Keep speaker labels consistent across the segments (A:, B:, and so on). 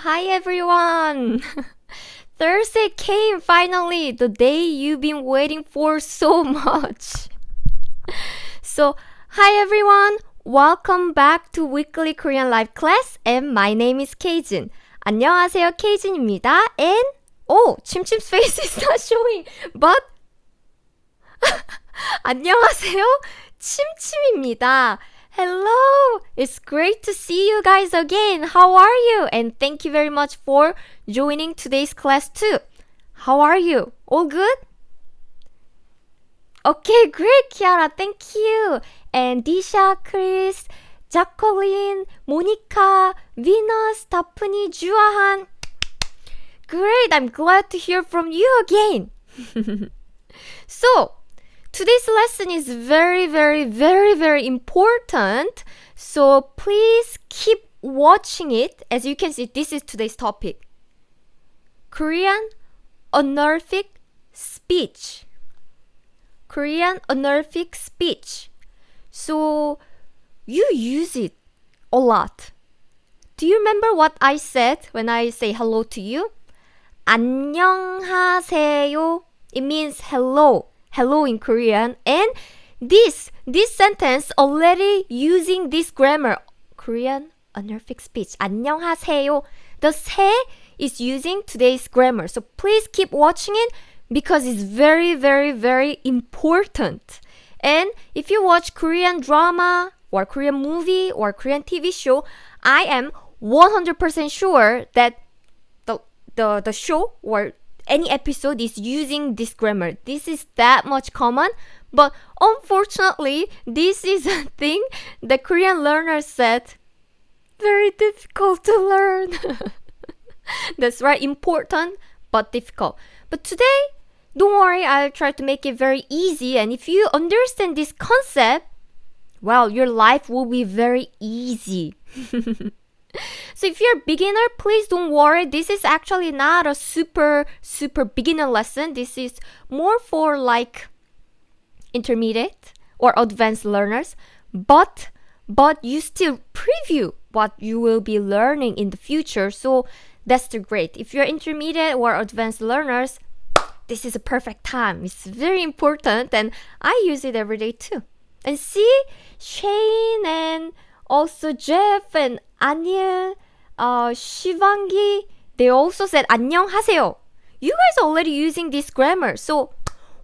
A: hi everyone! Thursday came finally, the day you've been waiting for so much. So, hi everyone! Welcome back to Weekly Korean Live class and my name is Keijin. 안녕하세요, Keijin입니다. And, 침침's face is not showing, but 안녕하세요, 침침입니다. Hello! It's great to see you guys again. How are you? And thank you very much for joining today's class too. How are you? All good? Okay, great, Kiara. Thank you. And Disha, Chris, Jacqueline, Monica, Venus, Daphne, Juahan. Great, I'm glad to hear from you again. So, today's lesson is very, very, very, very important. So please keep watching it. As you can see, this is today's topic. Korean honorific speech. Korean honorific speech. So you use it a lot. Do you remember what I said when I say hello to you? 안녕하세요. It means hello. Hello in Korean. And this sentence already using this grammar. Korean honorific speech. 안녕하세요. The 세 is using today's grammar. So please keep watching it because it's very, very, very important. And if you watch Korean drama or Korean movie or Korean TV show, I am 100% sure that the show or any episode is using this grammar. This is that much common, but unfortunately, this is a thing the Korean learners said very difficult to learn. That's right, important but difficult. But today, don't worry, I'll try to make it very easy. And if you understand this concept, well, your life will be very easy. So if you're a beginner, please don't worry. This is actually not a super beginner lesson. This is more for like intermediate or advanced learners. But you still preview what you will be learning in the future. So that's the great. If you're intermediate or advanced learners, this is a perfect time. It's very important and I use it every day too. And see, Shane and also Jeff and Aniel, Shivangi, they also said 안녕하세요. You guys are already using this grammar. So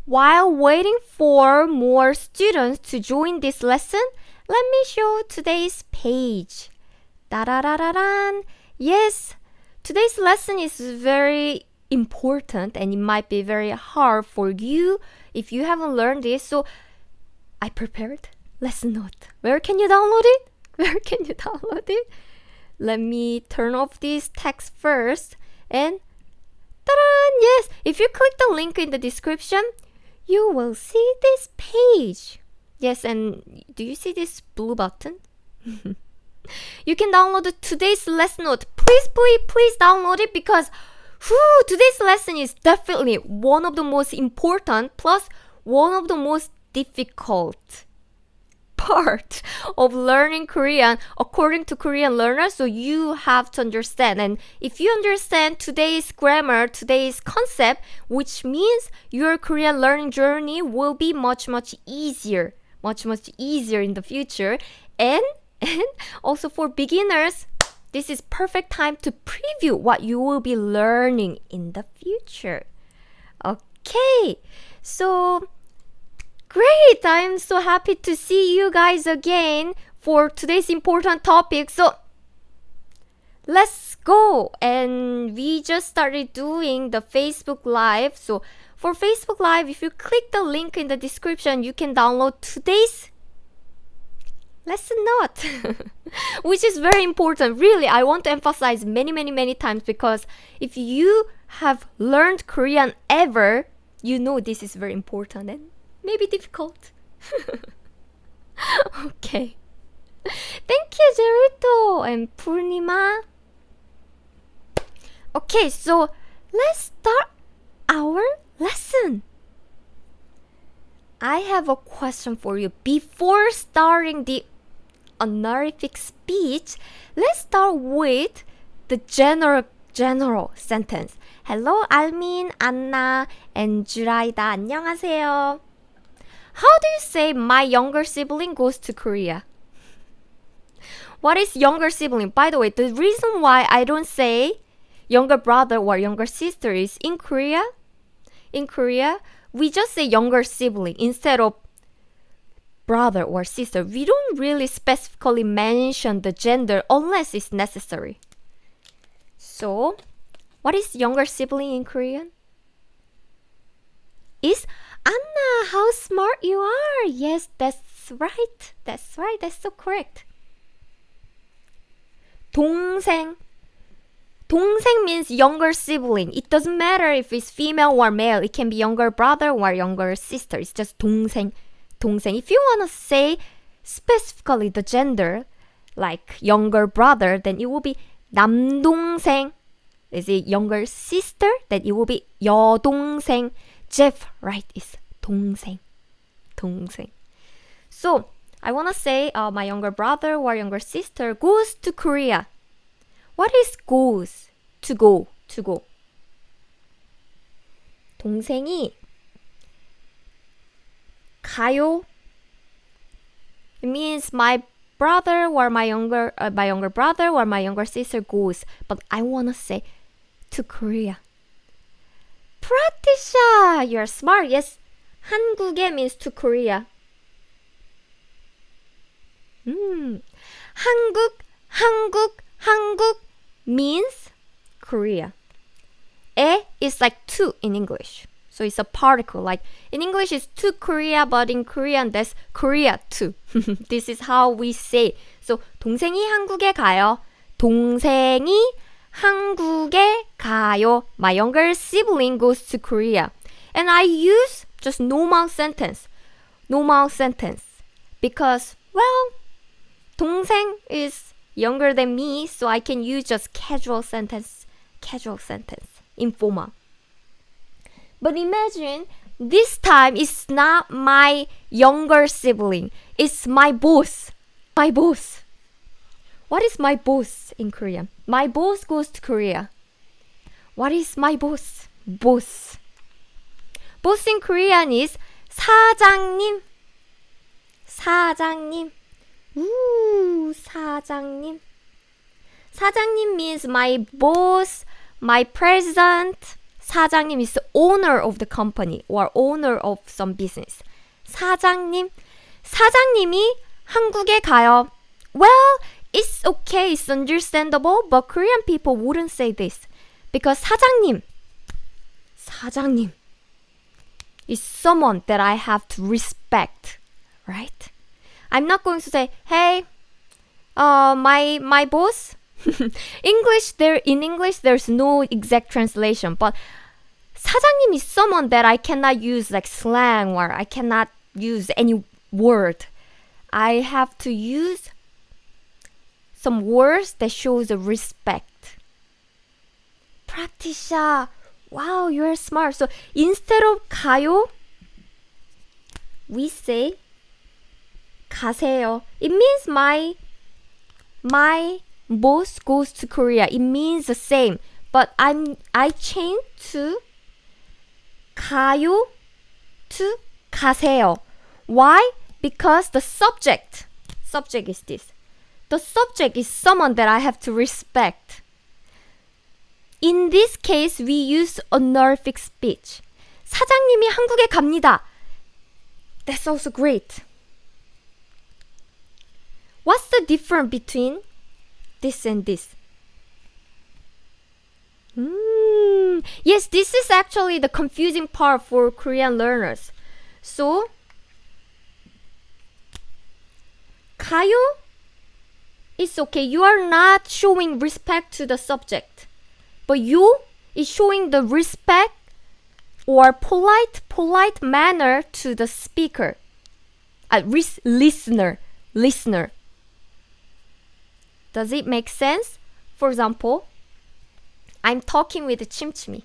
A: while waiting for more students to join this lesson, let me show today's page. Da-da-da-da-dan. Yes, today's lesson is very important and it might be very hard for you if you haven't learned this. So I prepared lesson note. Where can you download it? Where can you download it? Let me turn off this text first. And ta-da! Yes, if you click the link in the description, you will see this page. Yes, and do you see this blue button? You can download today's lesson note. Please download it because today's lesson is definitely one of the most important plus one of the most difficult part of learning Korean according to Korean learners. So you have to understand. And if you understand today's grammar, today's concept, which means your Korean learning journey will be much easier in the future. And also for beginners, this is perfect time to preview what you will be learning in the future. Okay, so great! I'm so happy to see you guys again for today's important topic. So let's go. And we just started doing the Facebook Live. So for Facebook Live, if you click the link in the description, you can download today's lesson note, which is very important. Really, I want to emphasize many times because if you have learned Korean ever, you know this is very important and maybe difficult. Okay. Thank you, Jerito and Purnima. Okay, so let's start our lesson. I have a question for you. Before starting the honorific speech, let's start with the general sentence. Hello, 알민, 안나, and 주라이다. 안녕하세요. How do you say my younger sibling goes to Korea? What is younger sibling? By the way, the reason why I don't say younger brother or younger sister is in Korea, we just say younger sibling instead of brother or sister. We don't really specifically mention the gender unless it's necessary. So, what is younger sibling in Korean? Is Anna, how smart you are. Yes, that's right. That's so correct. 동생. 동생 means younger sibling. It doesn't matter if it's female or male. It can be younger brother or younger sister. It's just 동생. 동생. If you want to say specifically the gender, like younger brother, then it will be 남동생. Is it younger sister? Then it will be 여동생. Jeff, right, is 동생. 동생. So, I want to say my younger brother or younger sister goes to Korea. What is goes? To go. 동생이 가요. It means my brother or my younger brother or my younger sister goes. But I want to say to Korea. Pratisha, you're smart. Yes, 한국에 means to Korea. 한국 means Korea. 에 is like to in English. So it's a particle. Like in English it's to Korea, but in Korean that's Korea to. This is how we say. So 동생이 한국에 가요. 동생이 한국에 가요. My younger sibling goes to Korea. And I use just normal sentence. Because, well, 동생 is younger than me, so I can use just casual sentence, informal. But imagine this time it's not my younger sibling, it's my boss. What is my boss in Korean? My boss goes to Korea. What is my boss? Boss in Korean is 사장님. Ooh, 사장님. 사장님 means my boss, my president. 사장님 is the owner of the company or owner of some business. 사장님이 한국에 가요. Well, it's okay, it's understandable, but Korean people wouldn't say this because 사장님 is someone that I have to respect, right? I'm not going to say, hey, my boss. In English, there's no exact translation, but 사장님 is someone that I cannot use like slang or I cannot use any word. I have to use some words that shows the respect. Pratisha, wow, you're smart. So instead of 가요, we say 가세요. It means my boss goes to Korea. It means the same, but I changed to 가요 to 가세요. Why? Because the subject is this. The subject is someone that I have to respect. In this case, we use honorific speech. 사장님이 한국에 갑니다. That's also great. What's the difference between this and this? Yes, this is actually the confusing part for Korean learners. So, 가요 is okay. You are not showing respect to the subject. But you is showing the respect or polite manner to the speaker. Listener. Does it make sense? For example, I'm talking with Chimchimi.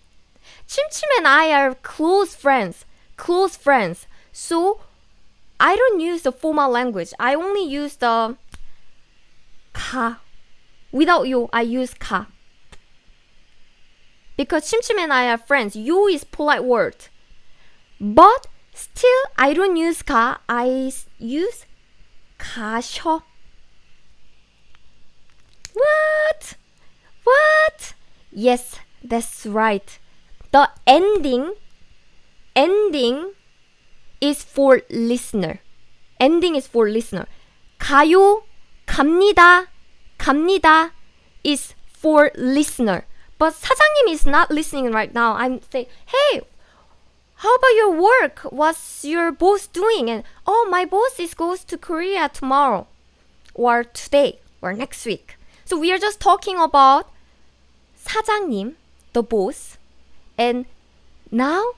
A: Chimchimi and I are close friends. So I don't use the formal language. I only use the 가. Without you, I use 가. because 침침 and I are friends. You is polite word. But still, I don't use 가. I use 가셔. What? Yes, that's right. The ending is for listener. Ending is for listener. 가요, 갑니다 is for listener. But 사장님 is not listening right now. I'm saying, hey, how about your work? What's your boss doing? And my boss goes to Korea tomorrow or today or next week. So we are just talking about 사장님, the boss. And now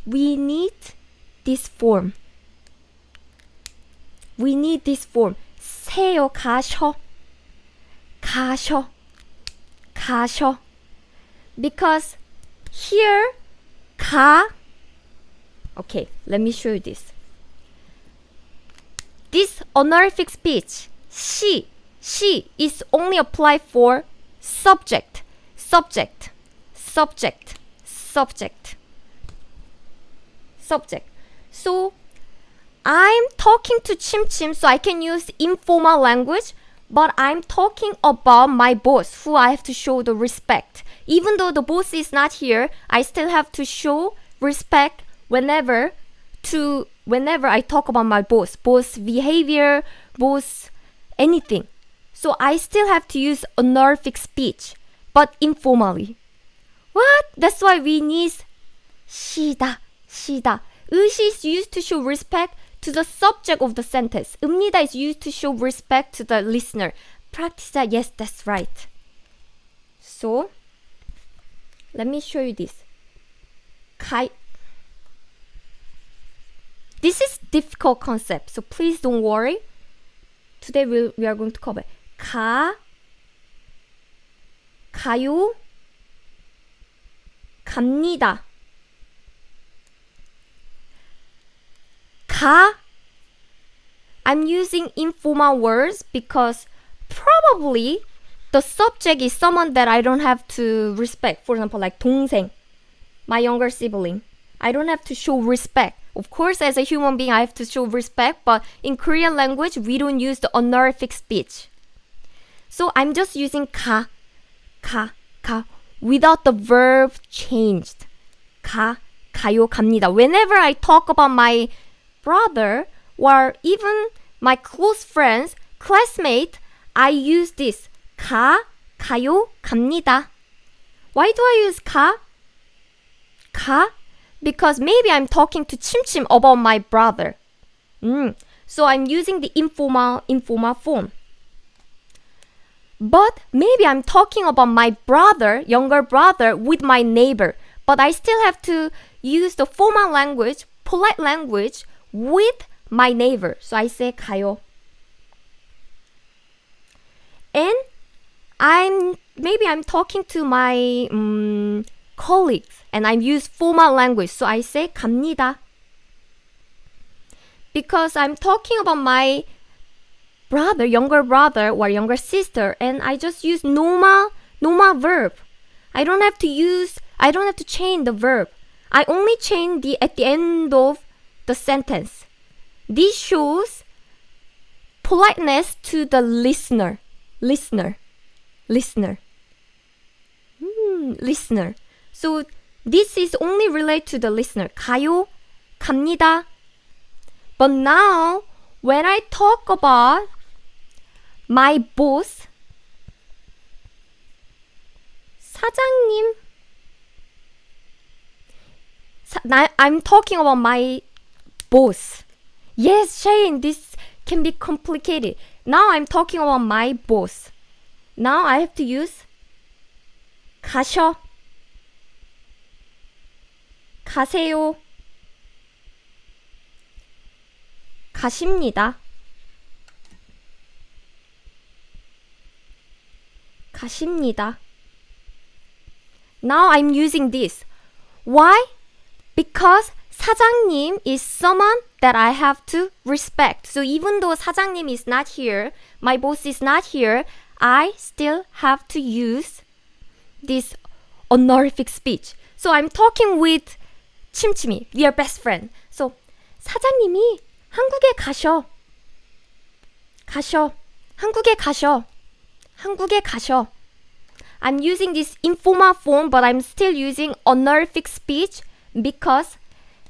A: we need this form. 세요, 가셔. Because here, okay, let me show you this. This honorific speech, she is only applied for subject. So I'm talking to Chim, so I can use informal language, but I'm talking about my boss, who I have to show the respect. Even though the boss is not here, I still have to show respect whenever I talk about my boss behavior, boss anything. So I still have to use honorific speech, but informally. What? That's why we need 시다. 의시 is used to show respect to the subject of the sentence. 읍니다 is used to show respect to the listener. Practice that. Yes, that's right. So, let me show you this. This is difficult concept, so please don't worry. Today we are going to cover 가요, 갑니다. I'm using informal words because probably the subject is someone that I don't have to respect. For example, like 동생, my younger sibling. I don't have to show respect. Of course, as a human being, I have to show respect, but in Korean language, we don't use the honorific speech. So I'm just using 가, without the verb changed. 가요, 갑니다. Whenever I talk about my brother or even my close friends, classmate, I use this. 가요, 갑니다. Why do I use 가? Because maybe I'm talking to Chim about my brother. So I'm using the informal form. But maybe I'm talking about my brother, younger brother, with my neighbor. But I still have to use the formal language, polite language, with my neighbor. So I say 가요. And maybe I'm talking to my colleagues and I use formal language. So I say 갑니다. Because I'm talking about my brother, younger brother or younger sister, and I just use normal verb. I don't have to change the verb. I only change at the end of the sentence. This shows politeness to the listener. Listener. So this is only related to the listener. 가요, 갑니다. But now, when I talk about my boss, 사장님, I'm talking about my boss. Yes, Shane, this can be complicated. Now I'm talking about my boss. Now I have to use 가셔, 가세요, 가십니다. Now I'm using this. Why? Because 사장님 is someone that I have to respect. So even though 사장님 is not here, my boss is not here, I still have to use this honorific speech. So I'm talking with 침침이, we are best friend. So 사장님이 한국에 가셔. 한국에 가셔. I'm using this informal form, but I'm still using honorific speech because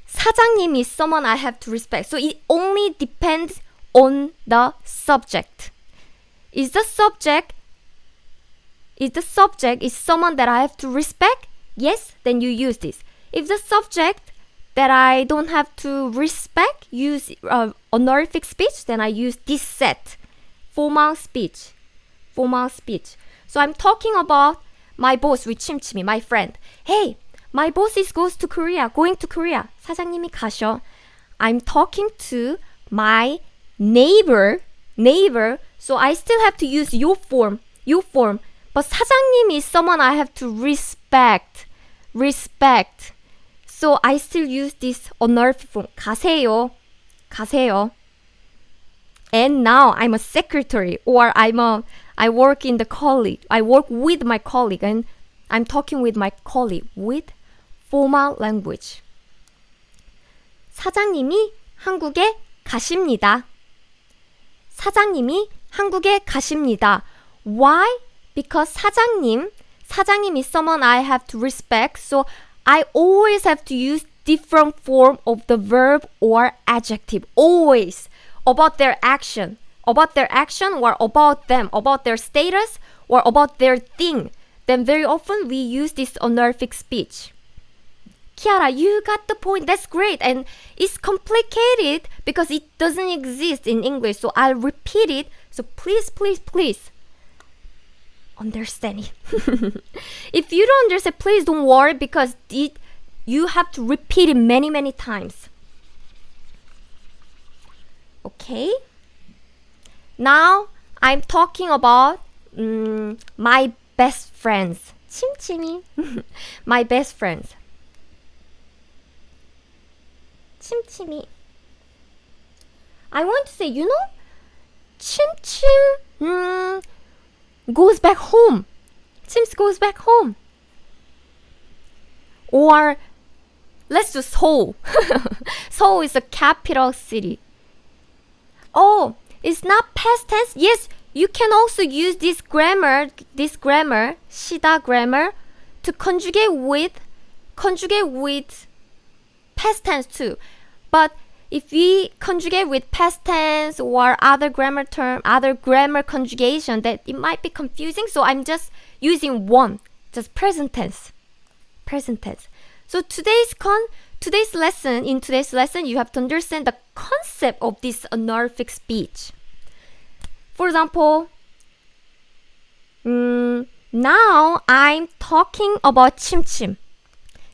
A: 사장님 is someone I have to respect. So it only depends on the subject. Is the subject is someone that I have to respect? Yes, then you use this. If the subject that I don't have to respect use honorific speech, then I use this set. Formal speech. So I'm talking about my boss with 침침이, my friend. Hey, my boss is going to Korea. 사장님이 가셔. I'm talking to my neighbor. So I still have to use your form. But 사장님 is someone I have to respect. So I still use this honorific form. 가세요. And now I'm a secretary, or I work with my colleague, and I'm talking with my colleague with formal language. 사장님이 한국에 가십니다. Why? Because 사장님 is someone I have to respect, so I always have to use different form of the verb or adjective, always, about their action or about them, about their status or about their thing. Then very often we use this honorific speech. Kiara, you got the point. That's great. And it's complicated because it doesn't exist in English. So I'll repeat it. So please understand it. If you don't understand, please don't worry because you have to repeat it many times. Okay? Now I'm talking about my best friends. 침침이. My best friends. 침침이. I want to say, 침침 goes back home. Chims goes back home. Or let's do Seoul. Seoul is a capital city. Oh, it's not past tense? Yes, you can also use this grammar, 시다 grammar, to conjugate with past tense too. But if we conjugate with past tense or other grammar conjugation, that it might be confusing. So I'm just using one, just present tense. So today's lesson, you have to understand the concept of this honorific speech. For example, now I'm talking about 침침.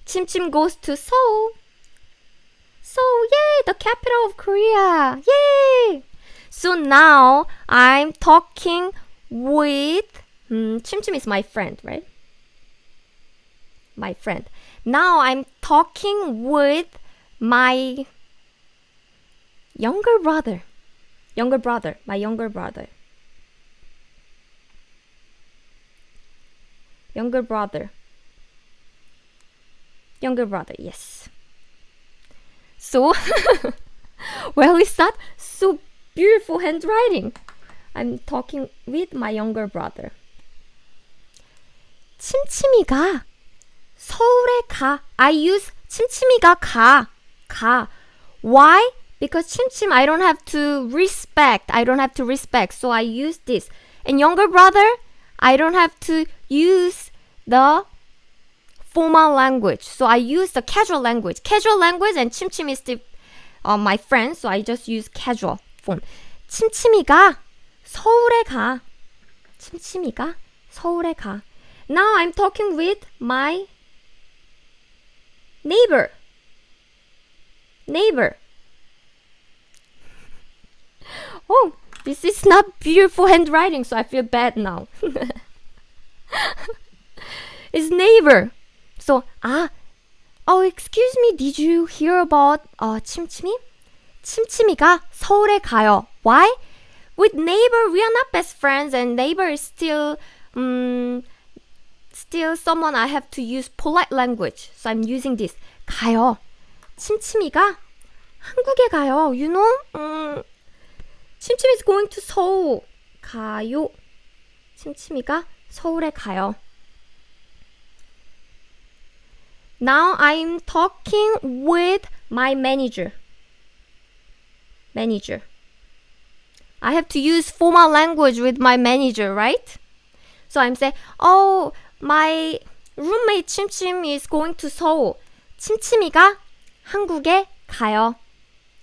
A: 침침 goes to Seoul. Seoul, yay, the capital of Korea. Yay! So now I'm talking with 침침 is my friend, right? My friend. Now I'm talking with my younger brother. My younger brother. Younger brother, yes. So, well, it's not so beautiful handwriting. I'm talking with my younger brother. 침침이가 서울에 가. I use 침침이가 가. Why? Because 침침 I don't have to respect. So I use this. And younger brother, I don't have to use the formal language. So I use the casual language. And 침침 is still my friend. So I just use casual form. 침침이가 서울에 가. Now I'm talking with my neighbor. Oh, this is not beautiful handwriting, so I feel bad now. It's neighbor. So, excuse me, did you hear about 침침이? 침침이가 서울에 가요. Why? With neighbor, we are not best friends, and neighbor is still still someone I have to use polite language. So I'm using this. 가요. 침침이가 한국에 가요. You know? 침침이 is going to 서울. 가요. 침침이가 서울에 가요. Now I'm talking with my manager. I have to use formal language with my manager, right? So I'm saying, oh, my roommate 침침 is going to Seoul. 침침이가 한국에 가요.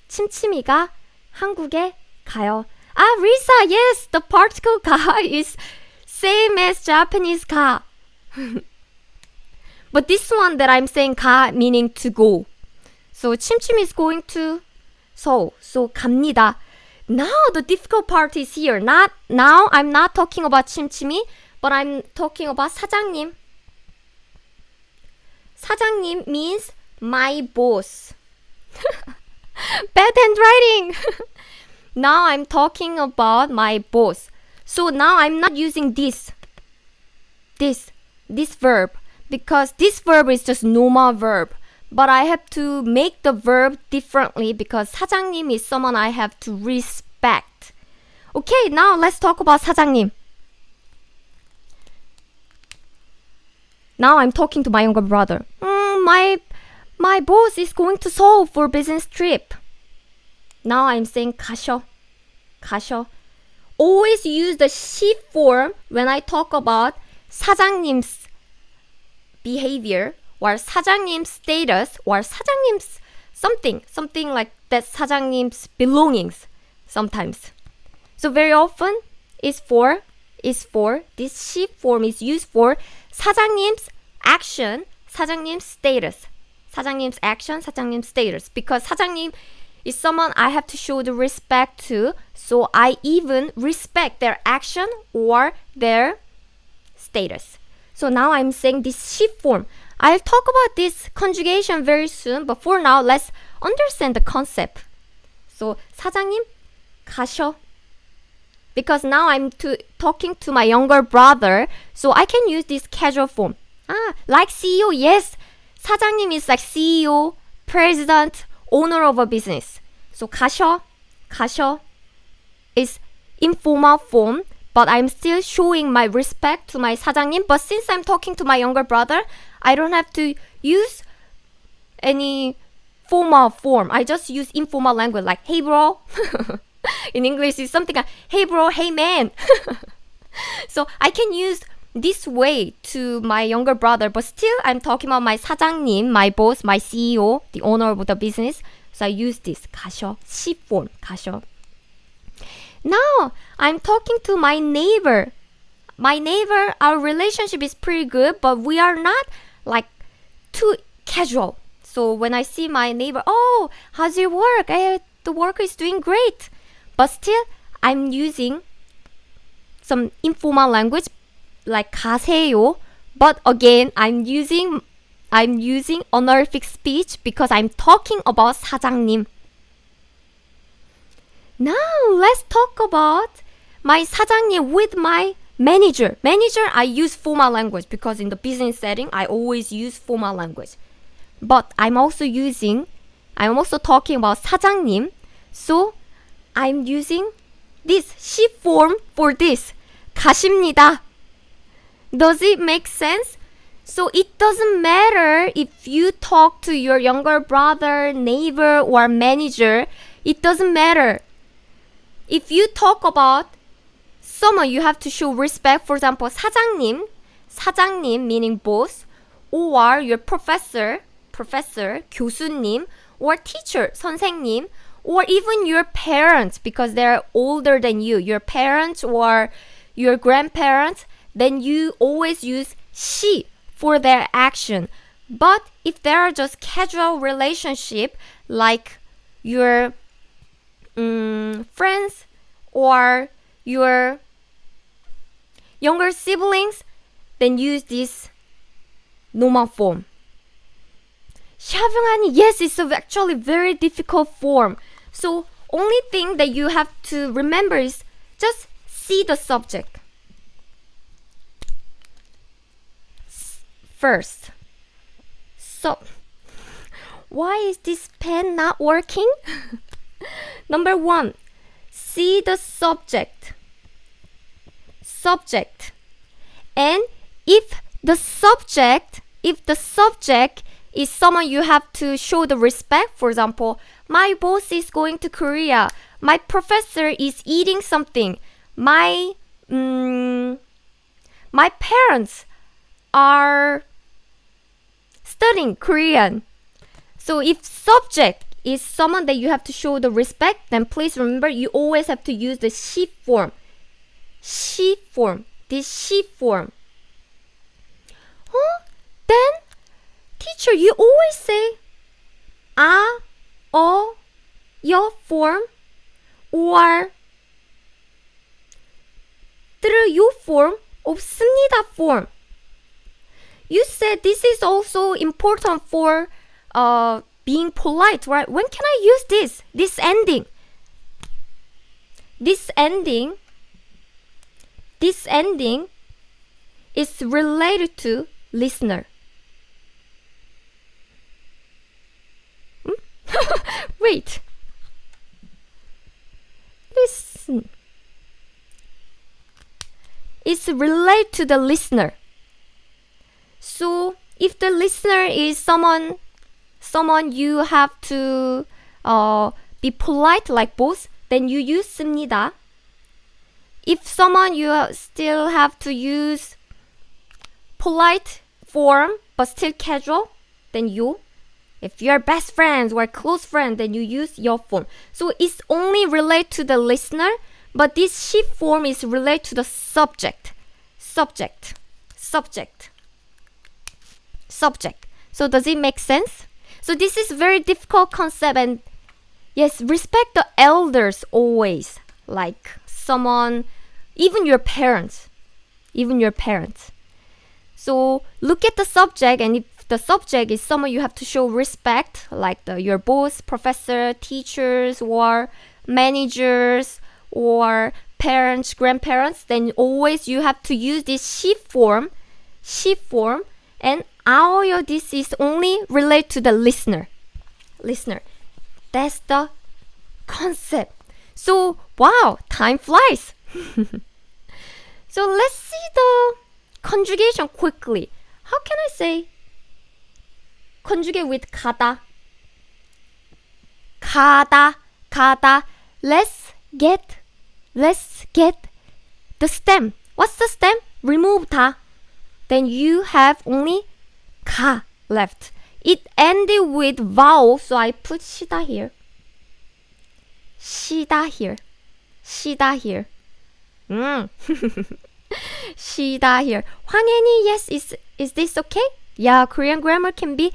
A: 침침이가 한국에 가요. Ah, Risa, yes, the particle 가 is same as Japanese 가. But this one that I'm saying 가 meaning to go. So 침침 is going to Seoul. So 갑니다. Now the difficult part is here. Now I'm not talking about 침침이, but I'm talking about 사장님. 사장님 means my boss. Bad handwriting. Now I'm talking about my boss. So now I'm not using this verb, because this verb is just normal verb. But I have to make the verb differently because 사장님 is someone I have to respect. Okay, now let's talk about 사장님. Now I'm talking to my younger brother. My boss is going to Seoul for business trip. Now I'm saying 가셔. Always use the she form when I talk about 사장님's behavior or 사장님's status or 사장님's something like that, 사장님's belongings sometimes. So very often is for this she form is used for 사장님's action, 사장님's status. 사장님's action, 사장님's status. Because 사장님 is someone I have to show the respect to, so I even respect their action or their status. So now I'm saying this she form. I'll talk about this conjugation very soon, but for now, let's understand the concept. So 사장님 가셔. Because now I'm talking to my younger brother, so I can use this casual form. Like CEO, yes. 사장님 is like CEO, president, owner of a business. So 가셔 is informal form, but I'm still showing my respect to my 사장님. But since I'm talking to my younger brother, I don't have to use any formal form. I just use informal language like hey bro. In English it's something like hey bro, hey man. So I can use this way to my younger brother, but still I'm talking about my 사장님, my boss, my CEO, the owner of the business. So I use this 가셔, she form, 가셔. Now I'm talking to my neighbor. My neighbor, our relationship is pretty good, but we are not like too casual. So when I see my neighbor, oh, how's your work? The work is doing great. But still, I'm using some informal language like 가세요. But again, I'm using honorific speech because I'm talking about 사장님. Now let's talk about my 사장님 with my manager. Manager, I use formal language because in the business setting, I always use formal language. But I'm also talking about 사장님. So I'm using this she form for this. 가십니다. Does it make sense? So it doesn't matter if you talk to your younger brother, neighbor, or manager. It doesn't matter. If you talk about someone you have to show respect, for example, 사장님 meaning boss, or your professor, 교수님, or teacher, 선생님, or even your parents because they're older than you, your parents or your grandparents, then you always use she for their action. But if there are just casual relationship like your friends or your younger siblings, then use this normal form. 샤붕하니, yes, it's actually very difficult form. So only thing that you have to remember is just see the subject. first. So, why is this pen not working? Number 1, see the subject. Subject. And if the subject is someone you have to show the respect, for example, my boss is going to Korea, my professor is eating something, my parents are studying Korean. So if subject is someone that you have to show the respect, then please remember you always have to use the she form. She form. This she form. Then, teacher, you always say your form or your form, 없습니다 form. You said this is also important for being polite, right? When can I use this? This ending. This ending is related to listener. Wait. Listen. It's related to the listener. So if the listener is someone you have to be polite like boss, then you use 씁니다. If someone you still have to use polite form but still casual, then you. If you're best friends or close friend, then you use your form. So it's only related to the listener, but this she form is related to the subject. Subject. So does it make sense? So this is very difficult concept, and yes, respect the elders always. Like someone, even your parents. So look at the subject, and if the subject is someone you have to show respect, like your boss, professor, teachers, or managers, or parents, grandparents, then always you have to use this she form, and this is only related to the listener. That's the concept. So, wow, time flies. So let's see the conjugation quickly. How can I say conjugate with 가다? 가다. Let's get the stem. What's the stem? Remove 다. Then you have only 가 left. It ended with vowel, so I put 시다 here. 시다 here. 시다 here. 황현이, yes, is this okay? Yeah, Korean grammar can be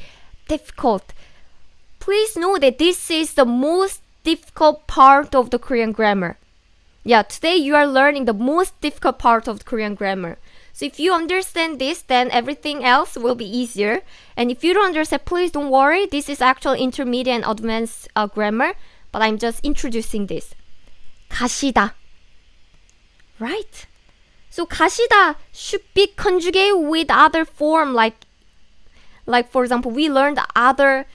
A: difficult. Please know that this is the most difficult part of the Korean grammar. Yeah, today you are learning the most difficult part of the Korean grammar. So if you understand this, then everything else will be easier. And if you don't understand, please don't worry. This is actually intermediate and advanced grammar, but I'm just introducing this. 가시다. Right? So 가시다 should be conjugated with other form, like for example, we learned other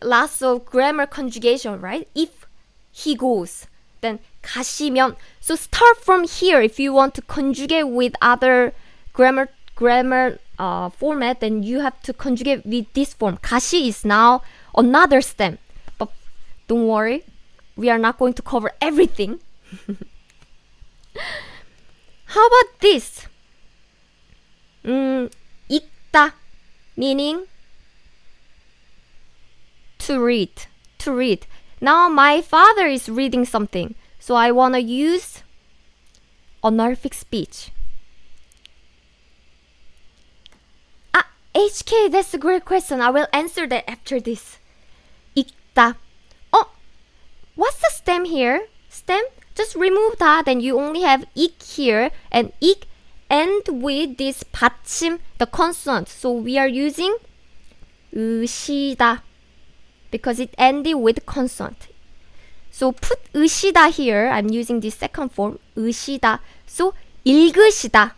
A: lots of grammar conjugation, right? If he goes, then 가시면. So start from here. If you want to conjugate with other grammar format, then you have to conjugate with this form. 가시 is now another stem. But don't worry, we are not going to cover everything. How about this? 읽다, meaning to read. Now my father is reading something, so I want to use honorific speech. HK, that's a great question. I will answer that after this. 읽다. Oh, what's the stem here? Stem? Just remove that, then you only have ik here, and ik end with this 받침, the consonant. So we are using 으시다 because it ended with consonant. So put 으시다 here. I'm using this second form, 으시다. So 읽으시다.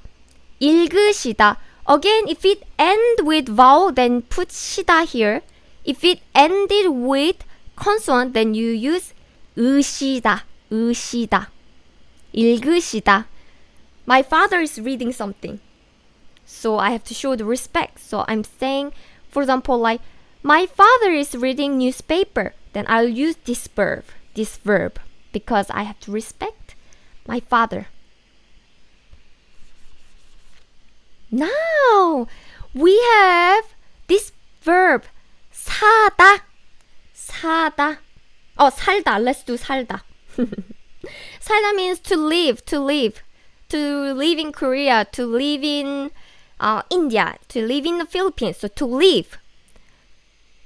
A: Again, if it end with vowel, then put 시다 here. If it ended with consonant, then you use 으시다, 으시다, 읽으시다. My father is reading something, so I have to show the respect. So I'm saying, for example, like, my father is reading newspaper. Then I'll use this verb, because I have to respect my father. Now, we have this verb, 사다, 사다. Oh, 살다. Let's do 살다. 살다 means to live, to live in Korea, to live in India, to live in the Philippines. So to live.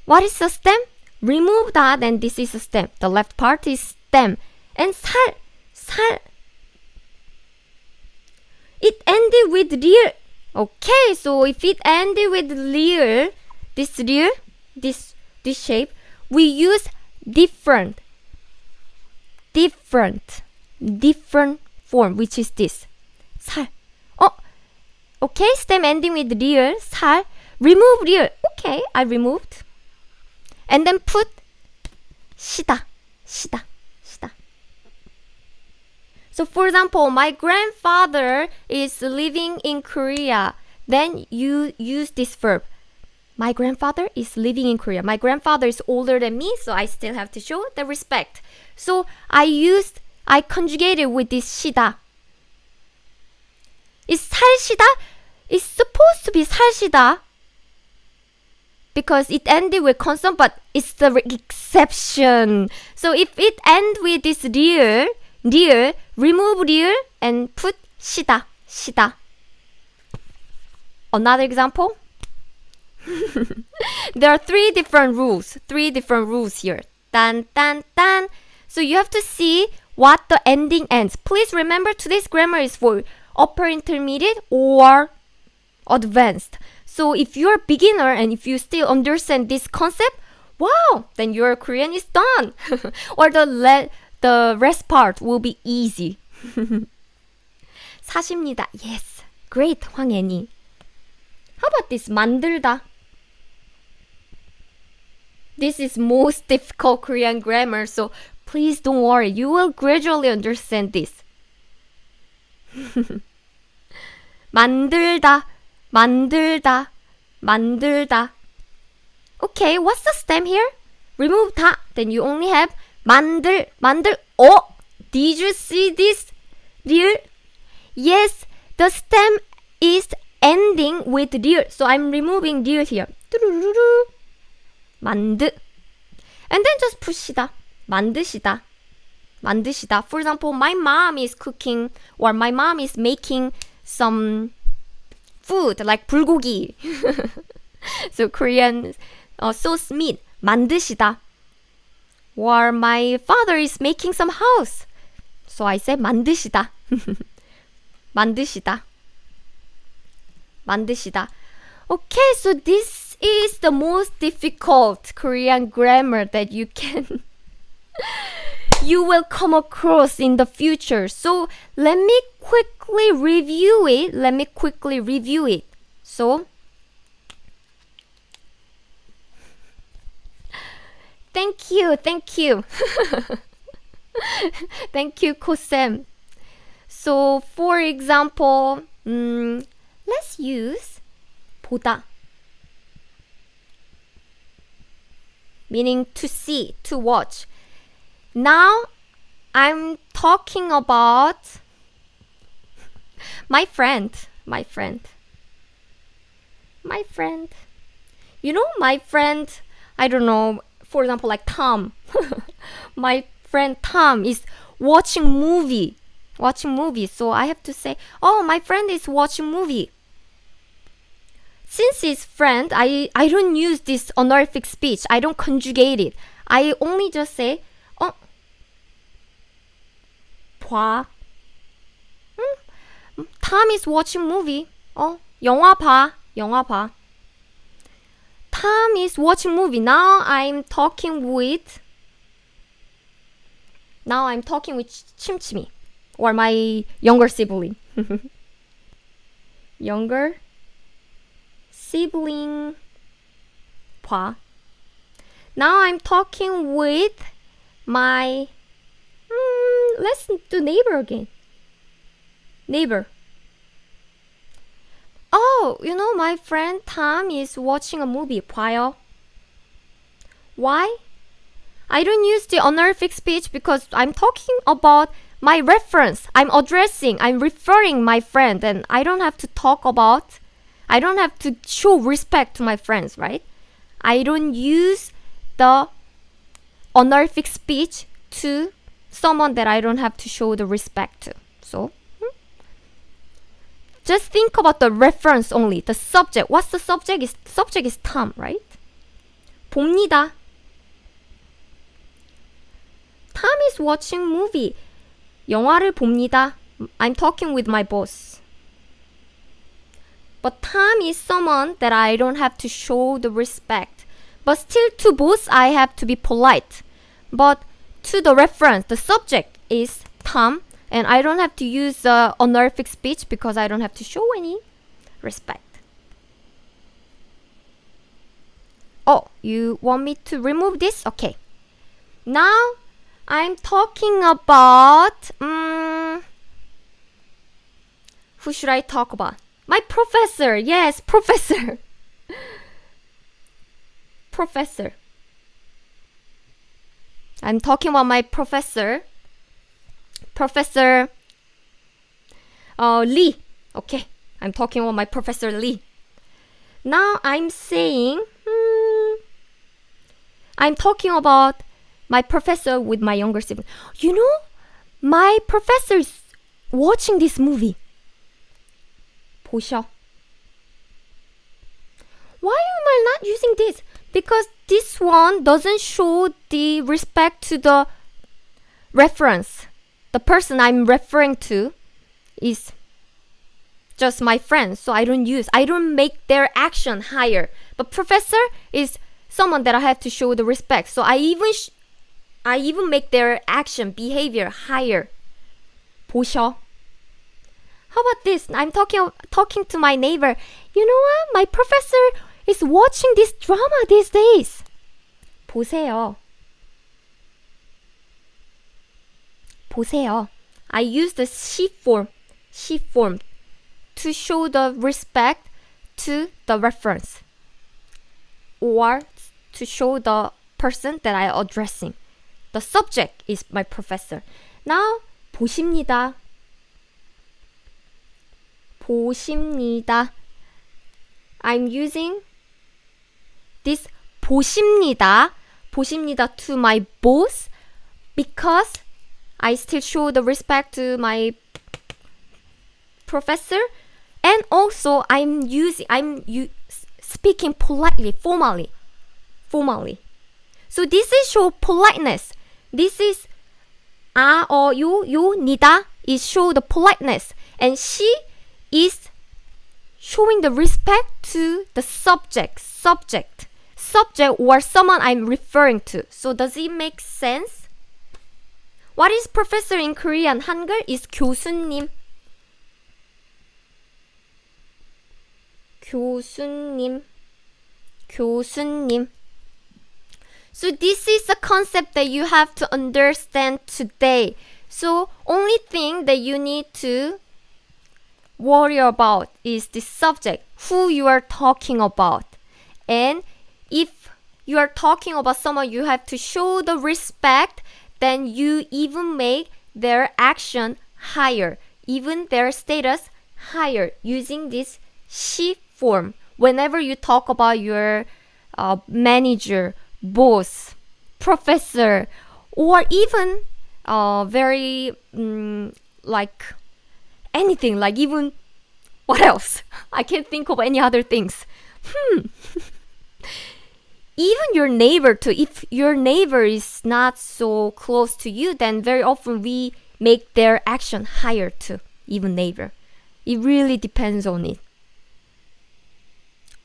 A: What is the stem? Remove that, and this is a stem. The left part is stem. And 살. It ended with 리을. Okay, so if it ended with 리을, this shape, we use different form, which is this. 살. Oh, okay, stem ending with 리을, 살. Remove 리을. Okay, I removed. And then put 시다. So for example, my grandfather is living in Korea. Then you use this verb. My grandfather is living in Korea. My grandfather is older than me, so I still have to show the respect. So I conjugated with this 시다. Is 살시다? It's supposed to be 살시다, because it ended with consonant, but it's the exception. So if it ends with this 리을, remove 리을 and put 시다. Another example. There are three different rules here. Tan. So you have to see what the ending ends. Please remember, today's grammar is for upper intermediate or advanced. So if you're a beginner and if you still understand this concept, wow, then your Korean is done. Or the rest part will be easy. 사십니다. Yes. Great, 황애니. How about this? 만들다. This is most difficult Korean grammar, so please don't worry. You will gradually understand this. 만들다. Okay, what's the stem here? Remove 다. Then you only have 만들. Oh, did you see this? 리을? Yes, the stem is ending with 리을. So I'm removing 리을 here. 만드. And then just push시다. 만드시다. For example, my mom is cooking, or my mom is making some food like 불고기. So Korean sauce meat. 만드시다. Or my father is making some house. So I say 만드시다. Okay, so this is the most difficult Korean grammar that you will come across in the future. So let me quickly review it. So thank you. Thank you, Kosem. So for example, let's use 보다. Meaning to see, to watch. Now I'm talking about my friend. You know, my friend, I don't know, for example, like Tom. My friend Tom is watching movie. So I have to say, oh, my friend is watching movie. Since it's friend, I don't use this honorific speech. I don't conjugate it. I only just say, 봐. Tom is watching movie. 영화 봐. Tom is watching movie. Now I'm talking with chimchimi, or my younger sibling. Younger sibling. 봐. Now I'm talking with my let's do neighbor again. Neighbor. Oh, my friend Tom is watching a movie. 봐요. Why? I don't use the honorific speech because I'm talking about my reference. I'm referring my friend, and I don't have to show respect to my friends, right? I don't use the honorific speech to someone that I don't have to show the respect to. So, just think about the reference only. The subject. What's the subject? Subject is Tom, right? 봅니다. Tom is watching movie. 영화를 봅니다. I'm talking with my boss. But Tom is someone that I don't have to show the respect. But still to boss, I have to be polite. But to the reference, the subject is Tom, and I don't have to use honorific speech because I don't have to show any respect. Oh, you want me to remove this? Okay. Now, I'm talking about... who should I talk about? My professor. Yes, professor. Professor. I'm talking about my professor. Professor Lee. Okay, I'm talking about my Professor Lee. Now I'm saying, I'm talking about my professor with my younger sibling. My professor is watching this movie. 보셔. Why am I not using this? Because this one doesn't show the respect to the reference. The person I'm referring to is just my friend, so I don't make their action higher. But professor is someone that I have to show the respect, so I even make their action, behavior higher. 보셔. How about this? I'm talking to my neighbor. You know what? My professor is watching this drama these days. 보세요. 보세요. I use the she form to show the respect to the reference or to show the person that I'm addressing. The subject is my professor. Now, 보십니다. 보십니다. I'm using this 보십니다 to my boss because I still show the respect to my professor, and also I'm speaking politely, formally. So this is show politeness. This is 니다 is show the politeness, and she is showing the respect to the subject or someone I'm referring to. So does it make sense? What is professor in Korean? Hangul is 교수님. 교수님. So this is a concept that you have to understand today. So only thing that you need to worry about is the subject, who you are talking about. And if you are talking about someone you have to show the respect, then you even make their action higher, even their status higher, using this she form. Whenever you talk about your manager, boss, professor, or even very like anything, like even what else? I can't think of any other things. Even your neighbor too. If your neighbor is not so close to you, then very often we make their action higher too. Even neighbor. It really depends on it.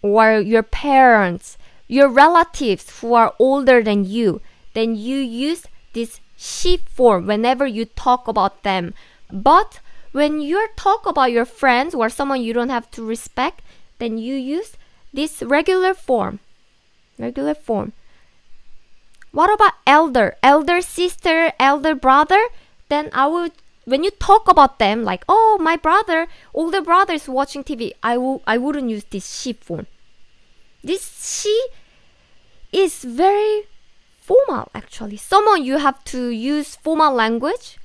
A: Or your parents, your relatives who are older than you, then you use this she form whenever you talk about them. But when you talk about your friends or someone you don't have to respect, then you use this regular form. Regular form. What about elder? Elder sister, elder brother? Then I would, when you talk about them, like, oh, my brother, older brother is watching TV, I wouldn't use this she form. This she is very formal, actually. Someone you have to use formal language,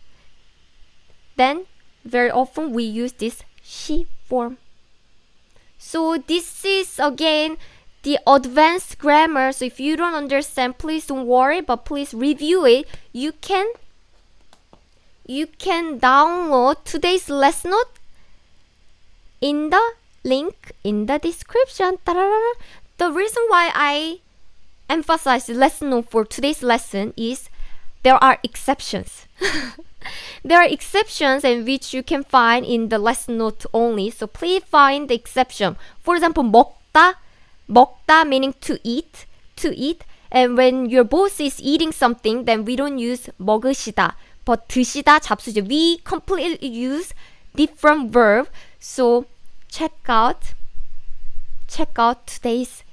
A: then very often we use this she form. So this is again the advanced grammar. So if you don't understand, please don't worry, but please review it. You can download today's lesson note in the link in the description. Ta-da-da-da. The reason why I emphasize the lesson note for today's lesson is there are exceptions. There are exceptions in which you can find in the lesson note only. So please find the exception. For example, 먹다, 먹다 meaning to eat, to eat. And when your boss is eating something, then we don't use 먹으시다, but 드시다 잡수죠. We completely use different verb. So check out today's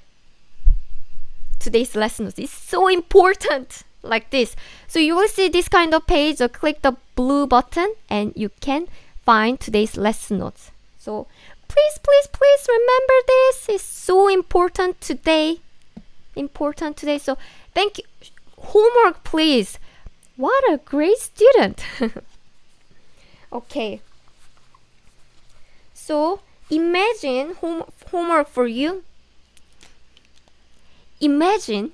A: lesson. It's so important. Like this. So you will see this kind of page, so click the blue button and you can find today's lesson notes. So please remember this. It's so important today. So thank you. Homework, please. What a great student. Okay. So imagine homework for you. Imagine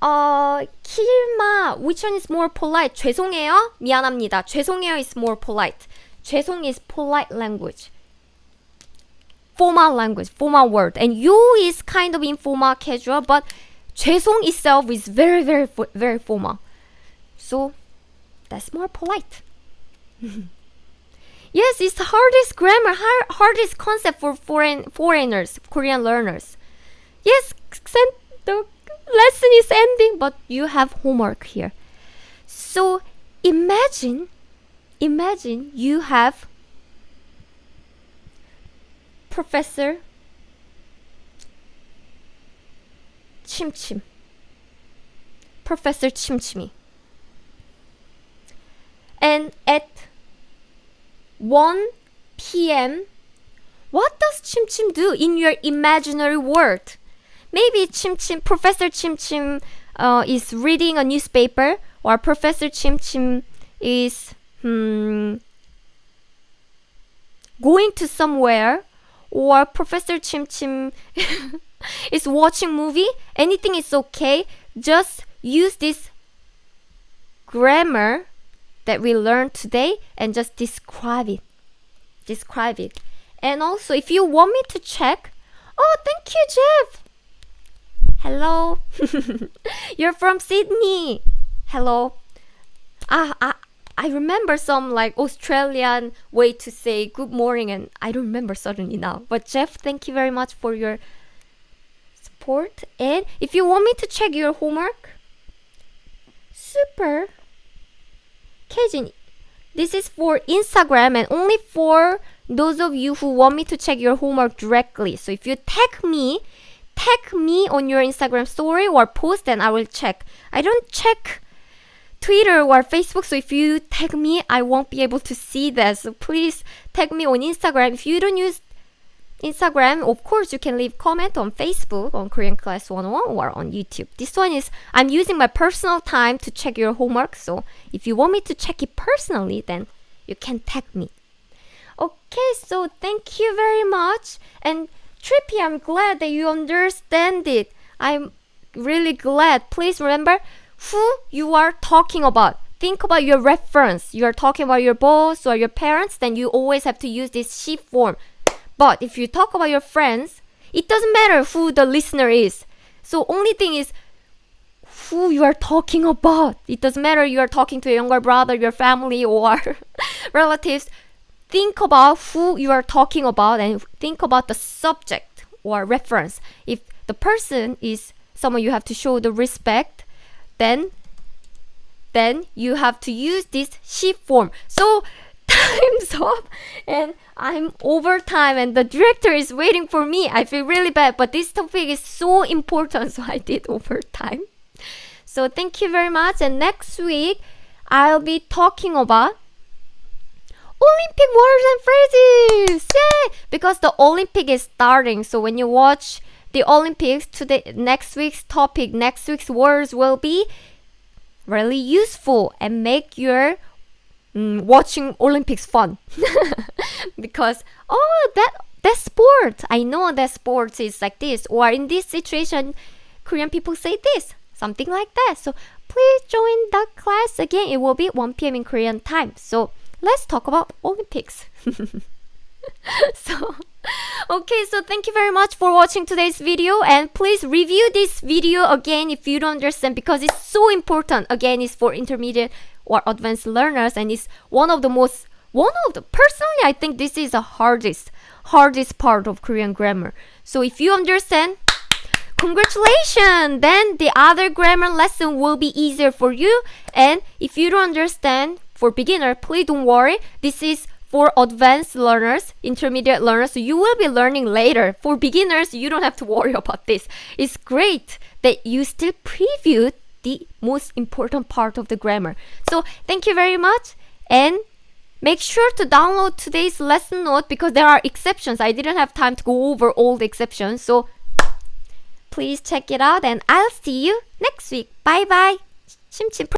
A: 킬마, which one is more polite? 죄송해요, 미안합니다. 죄송해요 is more polite. 죄송 is polite language. Formal language, formal word. And you is kind of informal, casual, but 죄송 itself is very, very, very formal. So that's more polite. Yes, it's the hardest grammar, hardest concept for foreigners, Korean learners. Yes, the lesson is ending, but you have homework here. So imagine you have Professor Chimchim. Professor Chimchimi. And at 1 p.m., what does Chimchim do in your imaginary world? Maybe Professor Chimchim is reading a newspaper, or Professor Chimchim is going to somewhere, or Professor Chimchim is watching movie. Anything is okay. Just use this grammar that we learned today and just describe it. And also, if you want me to check, oh, thank you, Jeff. Hello. You're from Sydney. Hello. I remember some like Australian way to say good morning, and I don't remember suddenly now. But Jeff, thank you very much for your support. And if you want me to check your homework, super. Kejin, this is for Instagram and only for those of you who want me to check your homework directly. So if you tag me on your Instagram story or post, then I will check. I don't check Twitter or Facebook, so if you tag me, I won't be able to see that. So please tag me on Instagram. If you don't use Instagram, of course, you can leave comment on Facebook, on Korean Class 101, or on YouTube. This one is, I'm using my personal time to check your homework, so if you want me to check it personally, then you can tag me. Okay, so thank you very much. And Trippy, I'm glad that you understand it. I'm really glad. Please remember who you are talking about. Think about your reference. You are talking about your boss or your parents, then you always have to use this she form. But if you talk about your friends, it doesn't matter who the listener is. So only thing is who you are talking about. It doesn't matter you are talking to your younger brother, your family, or relatives. Think about who you are talking about and think about the subject or reference. If the person is someone you have to show the respect, then you have to use this she form. So time's up and I'm overtime and the director is waiting for me. I feel really bad, but this topic is so important, so I did overtime. So thank you very much. And next week, I'll be talking about Olympic words and phrases. Yay! Because the Olympic is starting. So when you watch the Olympics, today, next week's topic, next week's words will be really useful and make your watching Olympics fun. Because that sport, I know that sports is like this, or in this situation, Korean people say this, something like that. So please join the class again. It will be 1 p.m. in Korean time. So let's talk about Olympics. So thank you very much for watching today's video, and please review this video again if you don't understand, because it's so important. Again, it's for intermediate or advanced learners, and it's personally, I think this is the hardest part of Korean grammar. So if you understand, congratulations! Then the other grammar lesson will be easier for you. And if you don't understand, for beginner, please don't worry. This is for advanced learners, intermediate learners, so you will be learning later. For beginners, you don't have to worry about this. It's great that you still previewed the most important part of the grammar. So thank you very much, and make sure to download today's lesson note because there are exceptions. I didn't have time to go over all the exceptions, so please check it out, and I'll see you next week. Bye bye.